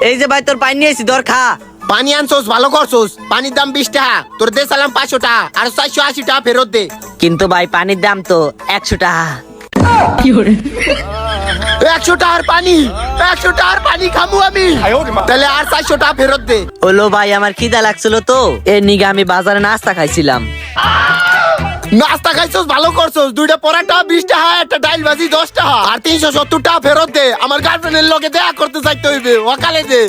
এই যে ভাই তোর পানি নিয়েছি ধর খা। পানি আনছোস ভালো করছোস, পানির দাম 20 টাকা, তোর দে সালাম 500 টাকা আর 480 টাকা ফেরত দে। কিন্তু ভাই পানির দাম তো 100 টাকা। 100 টাকার পানি, 100 টাকার পানি খামু আমি, তাহলে আর 400 টাকা ফেরত দে। ওলো ভাই আমার খিদা লাগছিল তো এর নিগে আমি বাজারে নাস্তা খাইছিলাম। নাস্তা খাইছোস ভালো করছোস, দুইটা পরাটা 20 টাকা, একটা ডাইল ভাজি 10 টাকা আর 370 টাকা ফেরত দে। আমার গার্লফ্রেন্ডের লগে দেখা করতে চাইতে হইবে, ওকালে দে।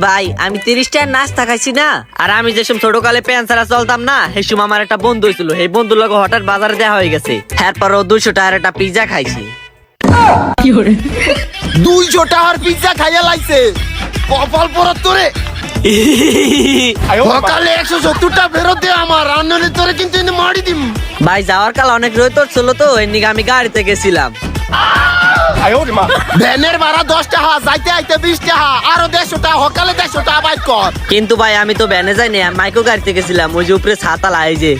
ভাই আমি 30 টাকার নাস্তা খাইছি না। আর আমি যেসব ছোটকালে প্যান ছাড়া চলতাম না, সেই সময় আমার একটা বন্ধু হয়েছিল, সেই বন্ধুর লগে হঠাৎ বাজারে দেওয়া হয়ে গেছে। এরপর ও 200 টাকার একটা পিজ্জা খাইছি। 200 টাকার পিজ্জা খাইয়া লাইছে, কপাল পরত তোরে। সকালে 170 টাকা ফেরত দে আমার, রান্নারে তোরে কিন্তু এনে মারি দিম। ভাই যাওয়ার কাল অনেক রোদ ছিল তো এর নিগে আমি গাড়িতে গেছিলাম। ভ্যানের ভাড়া 10 টাকা, যাইতে আইতে 20 টাকা, আরো 150 টাকা, সকালে 150 টাকা বাইর কর। কিন্তু ভাই আমি তো ভ্যানে যাইনি, আমি মাইক্রো গাড়িতে গেছিলাম, ওই যে উপরে ছাতা লাই যে।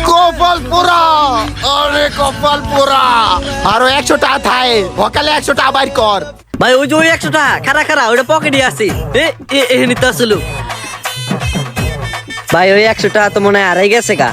কপাল পোড়া, আরে কপাল পোড়া, আরো 100 টাকা থায়, সকালে 100 টাকা বাইর কর। ভাই ওই যে ওই 100 টাকা খারা খারা ওটা পকেটে আছে। নিতে আসলো ভাই, ওই 100 টাকা তো মনে হয় হারাই গেছে গা।